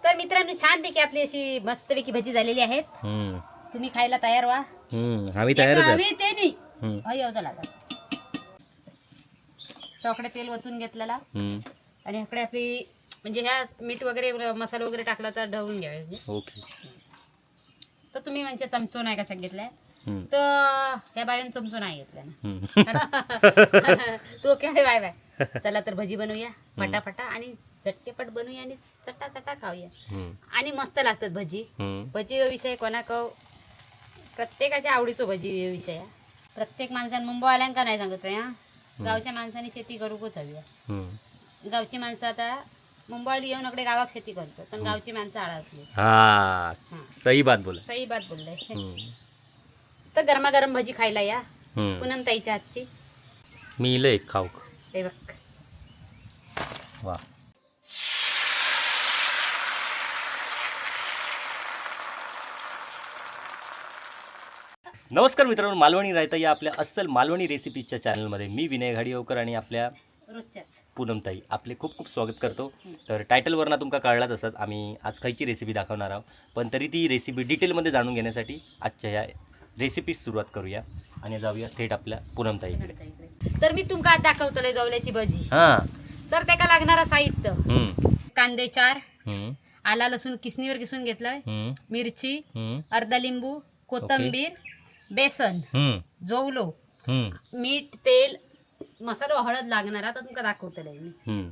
तर मित्रांनो छानपैकी आपली अशी मस्तपैकी भजी झालेली आहेत. तुम्ही खायला तयार व्हा. आम्ही तयारच आहे. आम्ही ते नाही येऊ लागत. तोकडे तेल वतून घेतलेला आणि इकडे आपली म्हणजे ह्या मीठ वगैरे मसाला वगैरे टाकला तर ढवळून घ्यायचे. ओके. तर तुम्ही म्हणजे चमचो नाही कसा घेतलाय तर ह्या बाईन चमचो नाही घेतलाय ना. तो काय बाय बाय. चला तर भजी बनवूया फटाफटा आणि झटकेपट बनवूया आणि चटा चटा खाऊया आणि मस्त लागतात भजी. भजी विषय कोणाक प्रत्येकाच्या आवडीचो भजी विषय. प्रत्येक माणसाने मुंबईवाल्यांका नाही सांगत हा. गावच्या माणसाने शेती करूकच हवी. गावची माणसं आता मुंबईला येऊन इकडे गावात शेती करतो पण गावची माणसं आळा असली. हा सही बात बोला. सही बात बोलले. तर गरमागरम भजी खायला या पूनम ताईच्या हातची. मी इलं एक खाऊ. हे बघ वा. नमस्कार मित्रांनो, मालवणी रायता या आपल्या अस्सल मालवणी रेसिपीजच्या चॅनलमध्ये मी विनय घाडिवकर आणि आपल्या रोजच्याच पूनमताई आपले खूप खूप स्वागत करतो. तर टायटलवरनं तुमका कळलाच असत आम्ही आज खायची रेसिपी दाखवणार आहोत, पण तरी ती रेसिपी डिटेलमध्ये जाणून घेण्यासाठी आजच्या या रेसिपीज सुरुवात करूया आणि जाऊया थेट आपल्या पूनमताईकडे. तर मी तुमका आज दाखवतले जवल्याची भजी. हां. तर त्याला लागणारं साहित्य कांदे 4, आला लसूण किसणीवर किसून घेतलंय, मिरची, अर्धा लिंबू, कोथिंबीर, बेसन, जवलो, मीठ, तेल, मसाला, हळद लागणार. आता तुमका दाखवतले मी.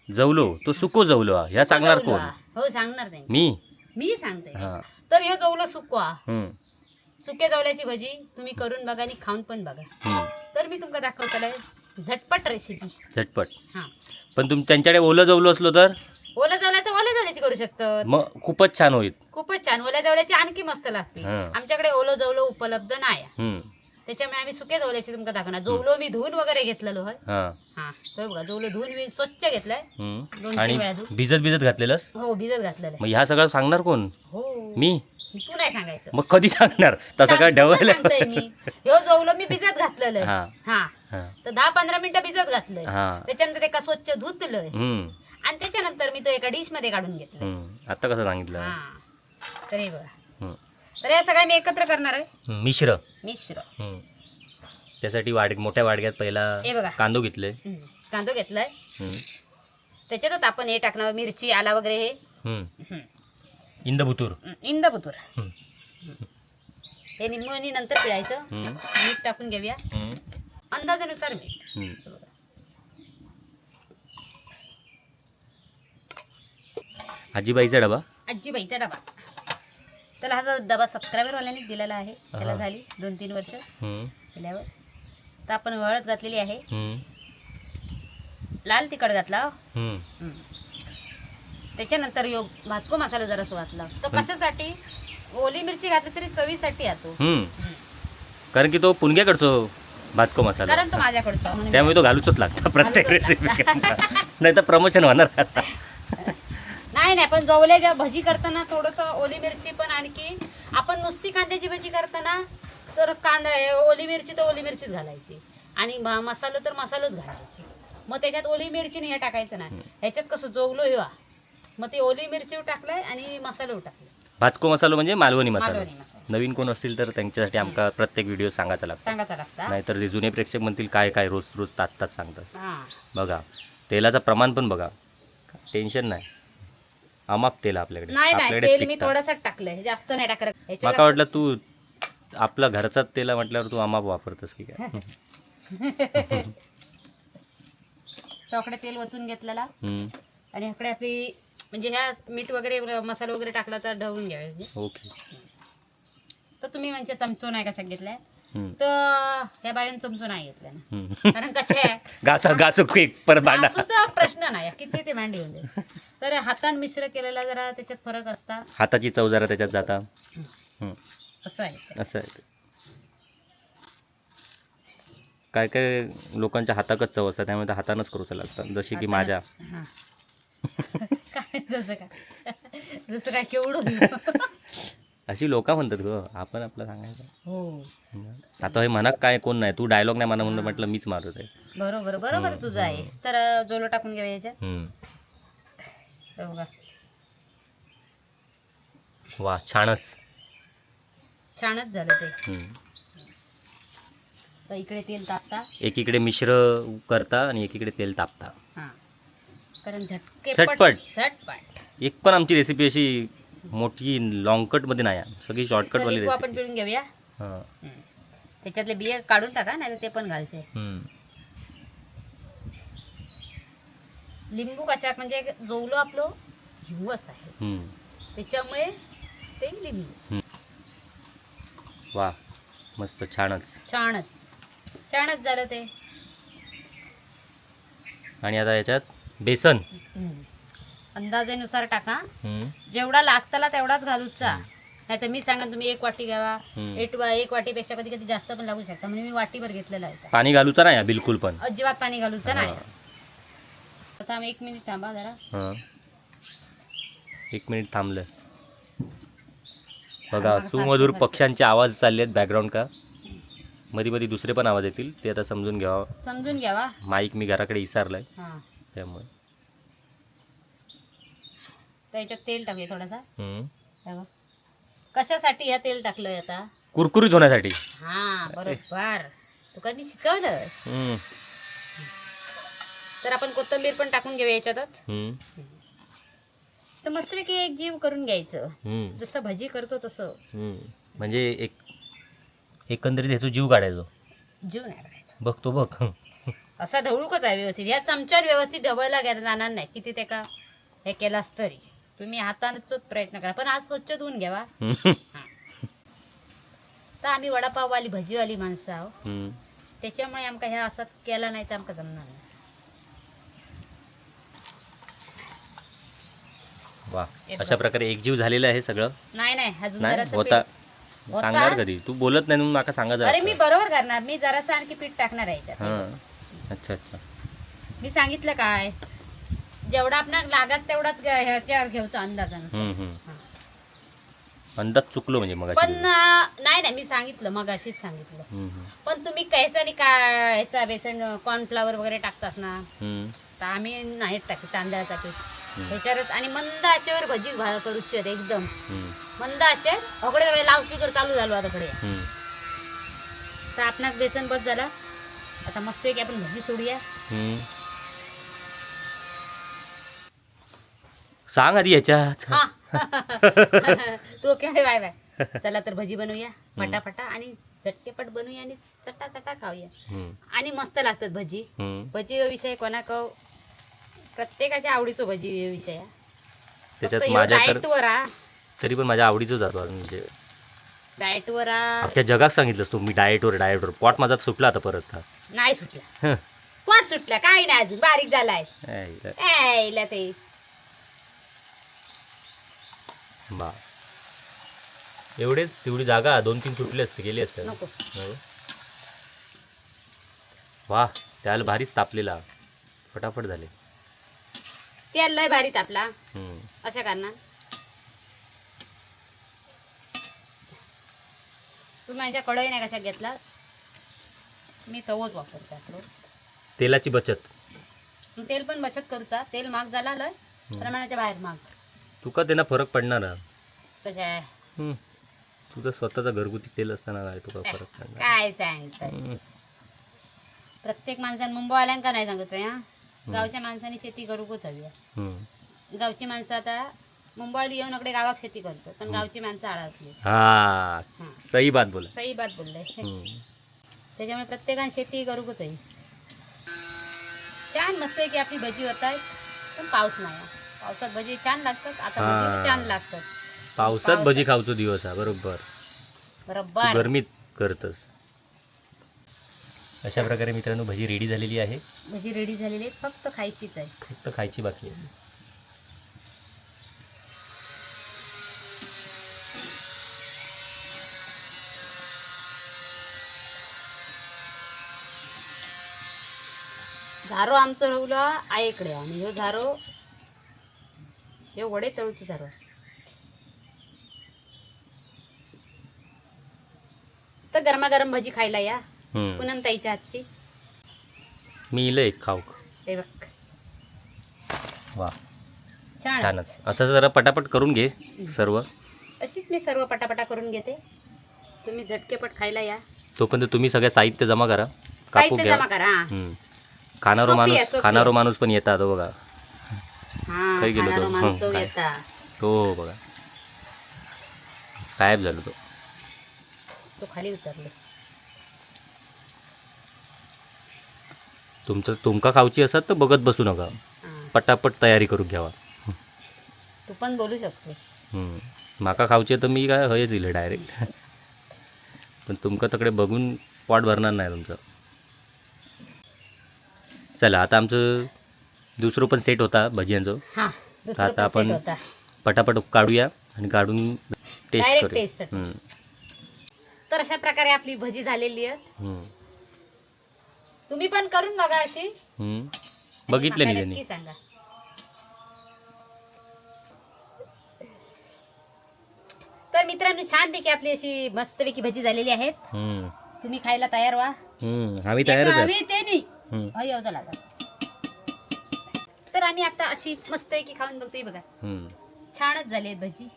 जवलो तो सुको जवलो ह्या सांगणार कोण? हो सांगणार नाही मी सांगते. तर हे जवलं सुकवा. सुक्या जवल्याची भजी तुम्ही करून बघा आणि खाऊन पण बघा. तर मी तुमका दाखवतले झटपट रेसिपी. झटपट. हा पण तुम्ही त्यांच्याकडे ओलं जवलो असलो तर ओला जवल्याचं ओल्या जवल्याची करू शकतात. मग खूपच छान होईल. खूपच छान. ओल्या जवल्याची आणखी मस्त लागते. आमच्याकडे ओलं जवलं उपलब्ध नाही त्याच्यामुळे आम्ही सुके जवल्याची तुमका दाखवणार. जवलो मी धुवून वगैरे घेतलेलो आहे. हा तो बघा जवलो धुवून मी स्वच्छ घेतलाय. 2-3 वेळा धुवून भिजत घातलेलंस. हो भिजत घातलेलं. मग ह्या सगळं सांगणार कोण? हो मी. तू नाही सांगायचं. मग कधी सांगणार? तसं काय ढवळलं सांगतोय मी. ह्यो जवलो मी भिजत घातलेलं. हा तर 10-15 मिनिटं भिजत घातलंय. त्याच्यानंतर एका स्वच्छ धुतलंय आणि त्याच्यानंतर मी तो एका डिश मध्ये काढून घेतला. आता कसं सांगितलं? तर हे बघा. तर या सगळ्या मी एकत्र करणार आहे. मिश्र. त्यासाठी मोठ्या वाडग्यात पहिला कांदो घेतले. कांदो घेतलाय. त्याच्यातच आपण हे टाकणार मिरची, आला वगैरे हे. इंदबुतूर. हे निम्मणी नंतर पिळायचं. मीठ टाकून घेऊया अंदाजानुसार मीठ. आजीबाईचा डबा. आजीबाईचा डबा. त्याला हा डबा सबस्क्रायबर वाल्याने दिलेला आहे. त्याला झाली 2-3 वर्ष केल्यावर. तर आपण हळद घातलेली आहे. लाल तिखट घातला. त्याच्यानंतर भाजको मसाला जरा घातला. तो कशासाठी? ओली मिरची घातली तरी चवीसाठी येतो. कारण की तो पुणग्याकडचो भाजको मसाला. कारण तो माझ्याकडचा त्यामुळे तो घालूच लागतो प्रत्येक रेसिपी. नाही तर प्रमोशन होणार. नाही पण जवल्या भजी करताना थोडस ओली मिरची पण. आणखी आपण नुसती कांद्याची भजी करताना तर कांदा ओली मिरची तर ओली मिरचीच घालायची आणि मसालो तर मसालोच घालायची. मग त्याच्यात ओली मिरची नाही हे टाकायचं ना. ह्याच्यात कसं जवलो हेवा मग ते ओली मिरची टाकलंय आणि मसालो टाकले. भाजको मसालो म्हणजे मालवणी मसाला. नवीन कोण असतील तर त्यांच्यासाठी आमका प्रत्येक व्हिडिओ सांगायचा लागतो. नाहीतर ते जुने प्रेक्षक म्हणतील काय काय रोज रोज तात सांगतात. बघा तेलाचं प्रमाण पण बघा. टेन्शन नाही. अमाप तेल आपल्याकडे. नाही तेल मी थोडंसं टाकलंय जास्त नाही टाकलं. मला वाटलं तू आपला घरचाच तेल म्हटल्यावर तू अमाप वापरतस की काय? तोकडे तेल वतून घेतलेला आणि इकडे आपली म्हणजे ह्या मीठ वगैरे मसाला वगैरे टाकला तर ढवळून घ्यायचे. ओके. तर तुम्ही म्हणजे चमचो नाही कशा घेतलाय तर ह्या बाईन चमचो नाही घेतलाय ना. कारण कसे आहे प्रश्न नाही किती ते भांडी होऊन जाईल. तर हातान मिश्र केलेला जरा त्याच्यात फरक असता. हाताची चव जरा त्याच्यात जाता. असं आहे. काय काय लोकांच्या हाताकच चव असतात त्यामुळे हातानच करूच लागतात. जशी की माझ्या काय जसं काय केवढं अशी लोक म्हणतात ग. आपण आपलं सांगायचं. आता हे मनात काय कोण नाही. तू डायलॉग नाही म्हणा म्हणून म्हटलं मीच मारत आहे. बरोबर तुझं आहे. तर जोलो टाकून घेऊया याच्यात. बघा वा छानच. छानच झालं ते. हम्म. तर इकडे तेल तापता, एकीकडे मिश्र करता आणि एकीकडे तेल तापता. हां, कारण झटके झटपट. झटपट. एक पण आमची रेसिपी अशी मोठी लॉंगकटमध्ये नाही आहे, सगळी शॉर्टकटवाली लिंबू आपण रेसिपी. पिळून घेऊया. हां. त्याच्यातले बिया काढून टाका, नाही तर ते पण घालचे. हम्म. लिंबू कशा म्हणजे जोवलो आपलं हिवस आहे, हम्म. त्याच्यामुळे ते लिंबू. वा मस्त छानच. छानच झालं ते. आणि आता याच्यात बेसन. अंदाजेनुसार टाका, हम्म. जेवढा लागताला तेवढाच घालूचा. नाही तर मी सांगा तुम्ही 1 वाटी घ्यावा. हम्म. 1 वाटीपेक्षा कधी कधी जास्त पण लागू शकता, म्हणजे मी वाटीभर घेतलेला आहे. पाणी घालूचं नाही बिलकुल पण. अजिबात पाणी घालूचं नाही. हां. आता आम्ही 1 मिनिट थांबा जरा. हां. 1 मिनिट थांबलं. बघा सुमधुर पक्ष्यांचे आवाज चालले आहेत बॅकग्राऊंड का. मध्ये मध्ये दुसरे पण आवाज येतील, ते आता समजून घ्यावा. माईक मी घराकडे विसरलाय हां, त्यामुळे. त्याच्यात तेल टाकूया थोडासा. हम्म. बघा. कशासाठी ह्या तेल टाकलंय आता? कुरकुरीत होण्यासाठी. हां, बरोबर. तुका मी शिकवलं. हम्म. तर आपण कोथिंबीर पण टाकून घेऊया याच्यातच. हम्म. तर मस्त की एक जीव करून घ्यायचं, हम्म. जसं भजी करतो तसं. हम्म. म्हणजे एकंदरीत ह्याचा जीव काढायचो. जीव नाही करायचं. बघतो बघ. असा ढवळूकच आहे व्यवस्थित. ह्या चमच्यात व्यवस्थित ढवळला जाणार नाही, किती ते का हे केलास तरी. तुम्ही हातानंच प्रयत्न करा, पण आज स्वच्छ धुवून घ्यावा. तर आम्ही वडापाववाली भजीवाली माणसं आहो, हम्म. त्याच्यामुळे आमका ह्या असं केला नाही तर आमका जमणार नाही. वा अशा प्रकारे एकजीव झालेलं आहे सगळं. नाही अजून नाही जरासं होता. होता? सांगणार कधी तू बोलत नाही म्हणून माका सांगायचं. अरे मी बरोबर करणार, मी जरासं आणखी पीठ टाकणार आहे याच्यात. हां. अच्छा. मी सांगितलं काय, जेवढा आपल्याला लागत तेवढाच ह्याच्यावर घ्यायचा अंदाजानं. हम्म. अंदाज चुकलो म्हणजे मग. पण नाही मी सांगितलं, मग अशीच सांगितलं. पण तुम्ही कायचा आणि काय ह्याचा बेसन कॉर्नफ्लावर वगैरे टाकतास ना, तर आम्ही नाही टाकत तांदळाचा पीठ ह्याच्यावरच. आणि मंद आचेवर भजी करूच एकदम मंद आचे. अकडे लाऊडस्पीकर चालू झालो आता कडे. तर आपणास बेसन बस झाला. आता मस्त की आपण भजी सोडूया. सांग आधी याच्यात. हा. तू ओके बाय. चला तर भजी बनवूया फटाफटा आणि झटकेपट बनवूया आणि चटा खाऊया. आणि मस्त लागतात भजी. भजी विषय कोणाक प्रत्येकाच्या आवडीचं भजी विषय. त्याच्यात माझ्या डाएटवर तरी पण माझ्या आवडीचं जातो. म्हणजे डाएटवर अख्ख्या जगात सांगितलंस तू मी डाएटवर. पोट माझा सुटला आता परत. नाही सुटला. पोट सुटला काही नाही, अजून बारीक झालाय. ते बा एवढेच तेवढी जागा 2-3 सुटले असते गेले असते. नको. वा त्याला भारीच तापलेला फटाफट झाले. तेल लय भारी तापला अशा कारणात. तू माझ्या कढई नाही कशा घेतला, मी तवच वापरतो. तेलाची बचत. तेल पण बचत करूचा. तेल महाग झाला लय प्रमाणाच्या बाहेर महाग. तुका त्यांना फरक पडणार. कशा आहे तुझं स्वतःचा घरगुती तेल असताना काय तुका फरक पडणार. काय सांगत. प्रत्येक माणसाने मुंबईवाल्यांका नाही सांगतोय. गावच्या माणसाने शेती करूकच हवी. गावची माणसं आता मुंबईला येऊन इकडे गावात शेती करतो, पण गावची माणसं आळसली. हा सही बात बोलले. त्याच्यामुळे प्रत्येकाने शेती करूकच हवी. छान मस्त आहे की आपली भजी होत आहे, पण पाऊस नाही. पावसात भजी छान लागतात. आता भजी छान लागतात. पावसात भजी खावतो दिवस हा. बरोबर गरमीत करतस. अशा प्रकारे मित्रांनो भजी रेडी झालेली आहे. फक्त खायचीच आहे. फक्त खायची बाकी आहे. झारो आमचं राहुलं आईकडे, आणि ह्यो झारो हे वडे तळूचं झारो. तर गरमागरम भजी खायला या पूनम ताईच्या हातची. मी इलं एक खाऊ. हे बघ वा छानच. असं जरा पटापट करून घे सर्व. अशीच मी सर्व पटापटा करून घेते. तुम्ही झटकेपट खायला या. तोपर्यंत तुम्ही सगळं साहित्य जमा करा, कापून साहित्य घ्या. जमा करा. खाणारो सोपी आहे, माणूस सोपी खाणारो माणूस पण येतात हो बघा. हा, काही गेलो खाणारा तो. माणूस तो काय? येता. हो बघा गायब झालो तो. तो खाली उतरलो. तुमका खाऊची असत तर बघत बसू नका, हा, पटापट तयारी करून घ्यावा. तू पण बोलू शकतोस. माका खाऊची तर मी काय हयच येईल डायरेक्ट. पण तुमका तकडे बघून पोट भरणार नाही तुमचं. चला आता आमचं दुसरं पण सेट होता भजियांचं. हा, तर दुसरं आता पण आपण set होता. पटापट काढूया आणि काढून टेस्ट Direct करूया. taste साठी. तर अशा प्रकारे आपली भजी झालेली आहे. तुम्ही पण करून बघा अशी. बघितलं नाही आणि त्यांनी. नक्की सांगा. तर मित्रांनो छानपैकी आपली अशी मस्तपैकी भजी झालेली आहेत. तुम्ही खायला तयार व्हा. आम्ही तयारच आहे. आम्ही ते नाही येऊ लागा. तर आम्ही आता अशी मस्तपैकी खाऊन बघतोय बघा. छानच झाली आहेत भजी.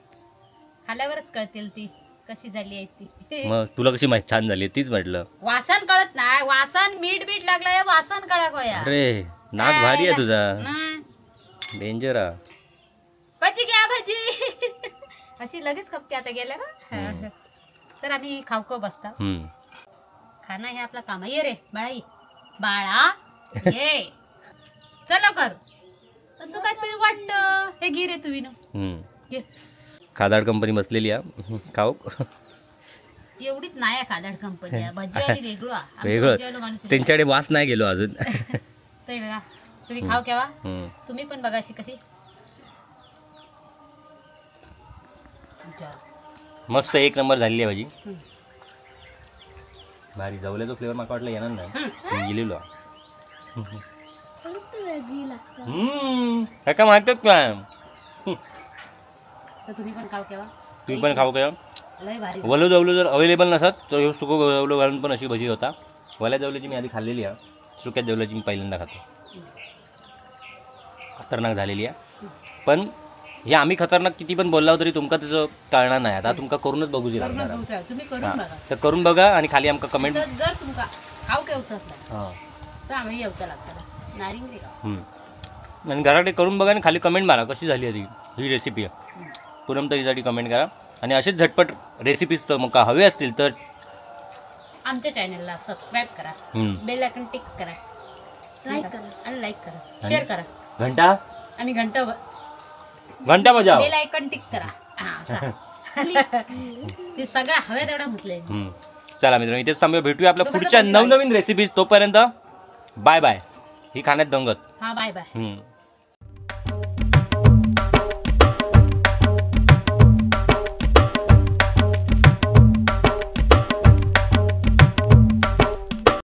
खाल्यावरच कळतील ती कशी झाली आहे ती. मग तुला कशी माहिती छान झाली तीच म्हटलं. वासन कळत नाही. वासन मीठ बीठ लागलाय. वासन कळक होया. अरे नाक भारी आहे तुझा. डेंजर आ. भजी घ्या भजी. अशी लगेच खपते आता गेल्या ना. तर आम्ही खाऊ बसता. खाणं हे आपलं काम आहे. ये रे बाळा बाळा ये चला कर. असं काय तरी वाटतं. हे घे रे तुम्ही घे. खादाड कंपनी बसलेली आहे खाऊ. एवढीच नाही खादाड कंपनी. भजी वेगळं. वेगळं त्यांच्याकडे वास नाही गेलो अजून. ते बघा तुम्ही खाऊ केव्हा. तुम्ही पण बघा अशी कशी मस्त एक नंबर झालेली आहे भाजी. भारी जवल्याचा फ्लेवर मला वाटलं येणार नाही. गेलेलो काय माहितच काय. तर तुम्ही पण खाऊ केव्हा. तुम्ही पण खाऊ काय. लय भारी. वलो जवलं जर अवेलेबल नसत तर हे सुकं जवलं घालून पण अशी भजी होता. वल्या जवल्याची मी आधी खाल्लेली आहे. सुक्या जवल्याची मी पहिल्यांदा खातो. खतरनाक झालेली आहे. पण हे आम्ही खतरनाक किती पण बोललो तरी तुमका त्याचं कळणार नाही. आता तुमका करूनच बघू लागणार. तुम्ही करून बघा. तर करून बघा आणि खाली आमका कमेंट. जर तुमका खाऊ केवचंच तर आम्ही येवचं लागतं नारिंग. आणि घराकडे करून बघा आणि खाली कमेंट मारा कशी झाली आहे ही रेसिपी आहे. पुनमताईसाठी कमेंट करा. आणि असेच झटपट रेसिपीज तर मग हवे असतील तर आमच्या चॅनलला सबस्क्राईब करा. बेल आयकॉन टिक करा. लाईक करा आणि लाईक करा. शेअर करा. घंटा आणि घंटा बजाव. बेल आयकॉन टिक करा. ते सगळं हवे तेवढं म्हटलंय. चला मित्रांनो इथेच थांबूया. भेटूया आपल्या पुढच्या नवनवीन रेसिपीज. तोपर्यंत बाय बाय. ही खाण्यात दंगत. हा बाय बाय.